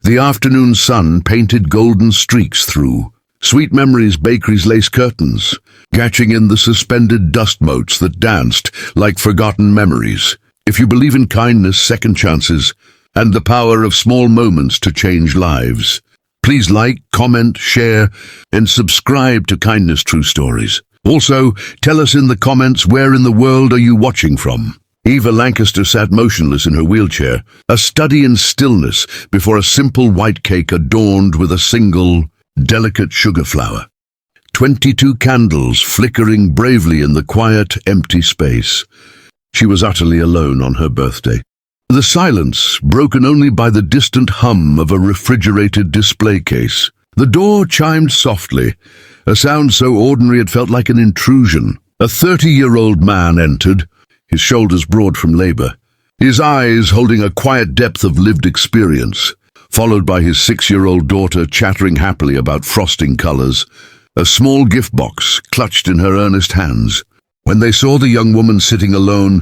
The afternoon sun painted golden streaks through Sweet Memories Bakery's lace curtains, catching in the suspended dust motes that danced like forgotten memories. If you believe in kindness, second chances, and the power of small moments to change lives, please like, comment, share, and subscribe to Kindness True Stories. Also, tell us in the comments, where in the world are you watching from? Eva Lancaster sat motionless in her wheelchair, a study in stillness before a simple white cake adorned with a single, delicate sugar flower. 22 candles flickering bravely in the quiet, empty space. She was utterly alone on her birthday. The silence, broken only by the distant hum of a refrigerated display case. The door chimed softly, a sound so ordinary it felt like an intrusion. A 30-year-old man entered, his shoulders broad from labor, his eyes holding a quiet depth of lived experience, followed by his 6-year-old daughter chattering happily about frosting colors, a small gift box clutched in her earnest hands. When they saw the young woman sitting alone,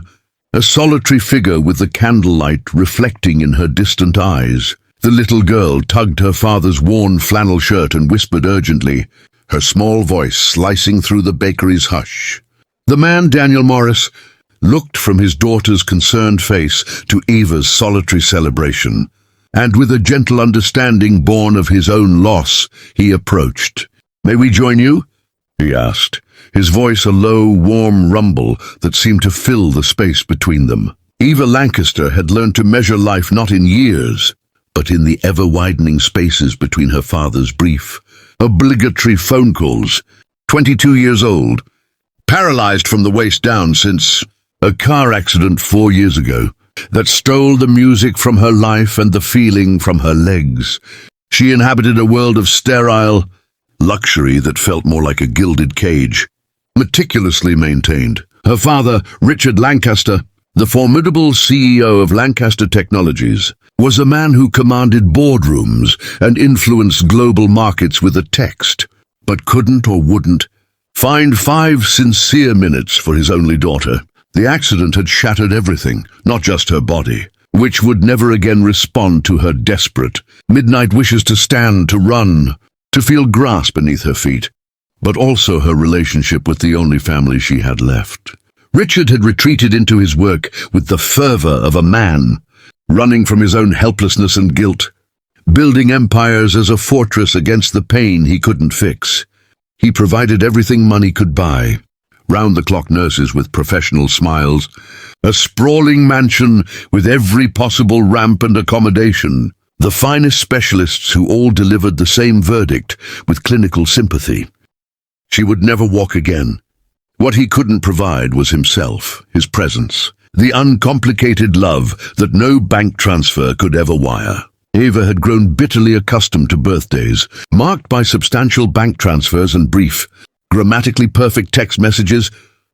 a solitary figure with the candlelight reflecting in her distant eyes, the little girl tugged her father's worn flannel shirt and whispered urgently, her small voice slicing through the bakery's hush. The man, Daniel Morris, looked from his daughter's concerned face to Eva's solitary celebration, and with a gentle understanding born of his own loss, he approached. "May we join you?" he asked, his voice a low, warm rumble that seemed to fill the space between them. Eva Lancaster had learned to measure life not in years, but in the ever-widening spaces between her father's brief, obligatory phone calls. 22 years old, paralyzed from the waist down since a car accident 4 years ago that stole the music from her life and the feeling from her legs. She inhabited a world of sterile luxury that felt more like a gilded cage, meticulously maintained. Her father, Richard Lancaster, the formidable CEO of Lancaster Technologies, was a man who commanded boardrooms and influenced global markets with a text, but couldn't or wouldn't find 5 sincere minutes for his only daughter. The accident had shattered everything, not just her body, which would never again respond to her desperate midnight wishes to stand, to run, to feel grass beneath her feet, but also her relationship with the only family she had left. Richard had retreated into his work with the fervor of a man, running from his own helplessness and guilt, building empires as a fortress against the pain he couldn't fix. He provided everything money could buy, round-the-clock nurses with professional smiles, a sprawling mansion with every possible ramp and accommodation, the finest specialists who all delivered the same verdict with clinical sympathy. She would never walk again. What he couldn't provide was himself, his presence, the uncomplicated love that no bank transfer could ever wire. Eva had grown bitterly accustomed to birthdays, marked by substantial bank transfers and brief, grammatically perfect text messages,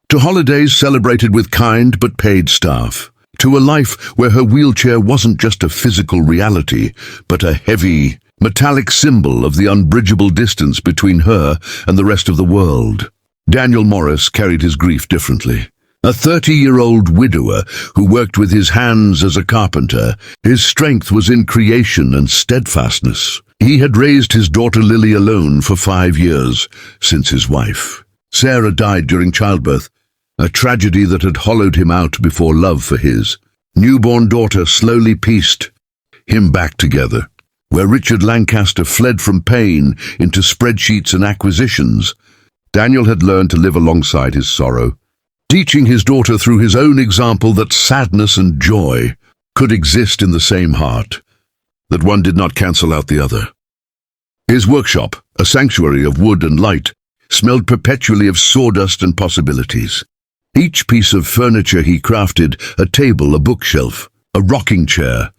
to holidays celebrated with kind but paid staff, to a life where her wheelchair wasn't just a physical reality, but a heavy, metallic symbol of the unbridgeable distance between her and the rest of the world. Daniel Morris carried his grief differently. A 30-year-old widower who worked with his hands as a carpenter, his strength was in creation and steadfastness. He had raised his daughter Lily alone for 5 years, since his wife, Sarah, died during childbirth, a tragedy that had hollowed him out before love for his newborn daughter slowly pieced him back together. Where Richard Lancaster fled from pain into spreadsheets and acquisitions, Daniel had learned to live alongside his sorrow, teaching his daughter through his own example that sadness and joy could exist in the same heart, that one did not cancel out the other. His workshop, a sanctuary of wood and light, smelled perpetually of sawdust and possibilities. Each piece of furniture he crafted, a table, a bookshelf, a rocking chair,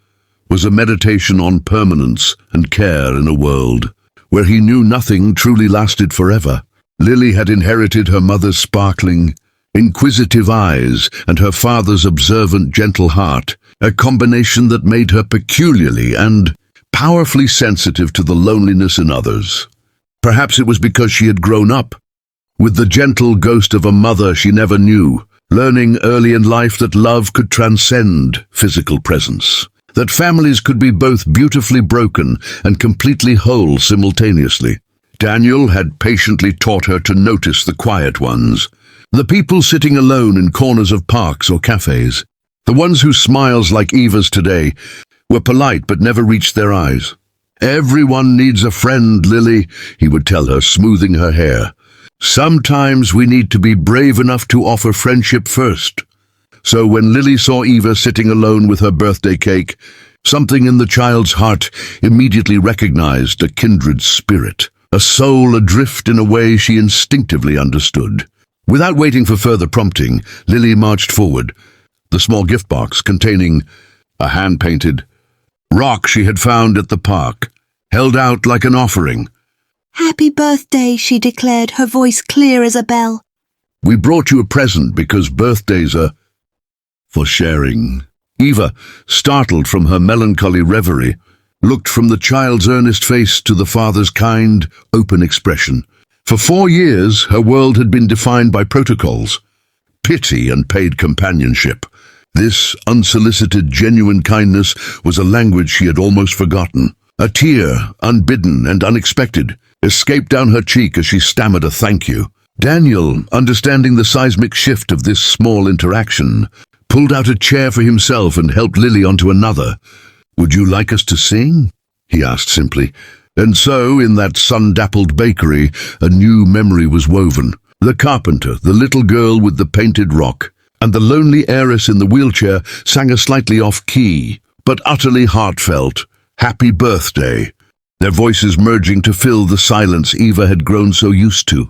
was a meditation on permanence and care in a world where he knew nothing truly lasted forever. Lily had inherited her mother's sparkling, inquisitive eyes and her father's observant, gentle heart, a combination that made her peculiarly and powerfully sensitive to the loneliness in others. Perhaps it was because she had grown up with the gentle ghost of a mother she never knew, learning early in life that love could transcend physical presence, that families could be both beautifully broken and completely whole simultaneously. Daniel had patiently taught her to notice the quiet ones, the people sitting alone in corners of parks or cafes, the ones whose smiles, like Eva's today, were polite but never reached their eyes. "Everyone needs a friend, Lily," he would tell her, smoothing her hair. "Sometimes we need to be brave enough to offer friendship first." So when Lily saw Eva sitting alone with her birthday cake, something in the child's heart immediately recognized a kindred spirit, a soul adrift in a way she instinctively understood. Without waiting for further prompting, Lily marched forward, the small gift box containing a hand-painted rock she had found at the park, held out like an offering. "Happy birthday," she declared, her voice clear as a bell. "We brought you a present because birthdays are for sharing." Eva, startled from her melancholy reverie, looked from the child's earnest face to the father's kind, open expression. For 4 years, her world had been defined by protocols, pity and paid companionship. This unsolicited, genuine kindness was a language she had almost forgotten. A tear, unbidden and unexpected, escaped down her cheek as she stammered a thank you. Daniel, understanding the seismic shift of this small interaction, pulled out a chair for himself and helped Lily onto another. "Would you like us to sing?" he asked simply. And so, in that sun-dappled bakery, a new memory was woven. The carpenter, the little girl with the painted rock, and the lonely heiress in the wheelchair sang a slightly off-key, but utterly heartfelt, "Happy Birthday," their voices merging to fill the silence Eva had grown so used to.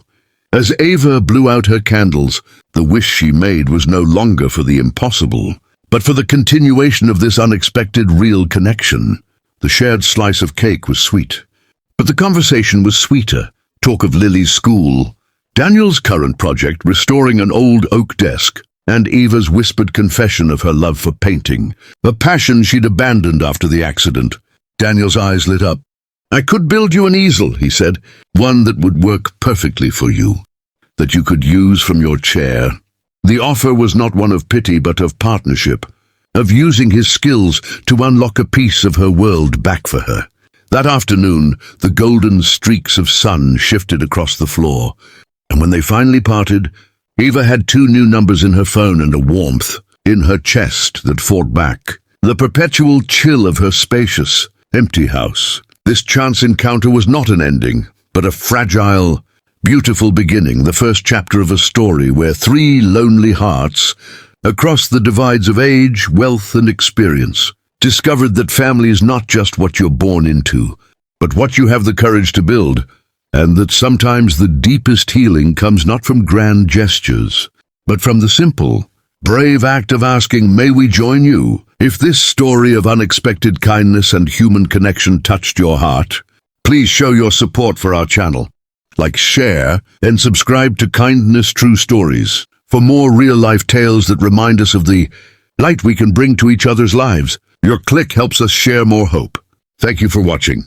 As Eva blew out her candles, the wish she made was no longer for the impossible, but for the continuation of this unexpected real connection. The shared slice of cake was sweet, but the conversation was sweeter. Talk of Lily's school, Daniel's current project restoring an old oak desk, and Eva's whispered confession of her love for painting, a passion she'd abandoned after the accident. Daniel's eyes lit up. "I could build you an easel," he said, "one that would work perfectly for you, that you could use from your chair." The offer was not one of pity but of partnership, of using his skills to unlock a piece of her world back for her. That afternoon, the golden streaks of sun shifted across the floor, and when they finally parted, Eva had 2 new numbers in her phone and a warmth in her chest that fought back. The perpetual chill of her spacious, empty house. This chance encounter was not an ending, but a fragile, beautiful beginning, the first chapter of a story where 3 lonely hearts, across the divides of age, wealth, and experience, discovered that family is not just what you're born into, but what you have the courage to build, and that sometimes the deepest healing comes not from grand gestures, but from the simple, brave act of asking, "May we join you?" If this story of unexpected kindness and human connection touched your heart, please show your support for our channel. Like, share, and subscribe to Kindness True Stories for more real-life tales that remind us of the light we can bring to each other's lives. Your click helps us share more hope. Thank you for watching.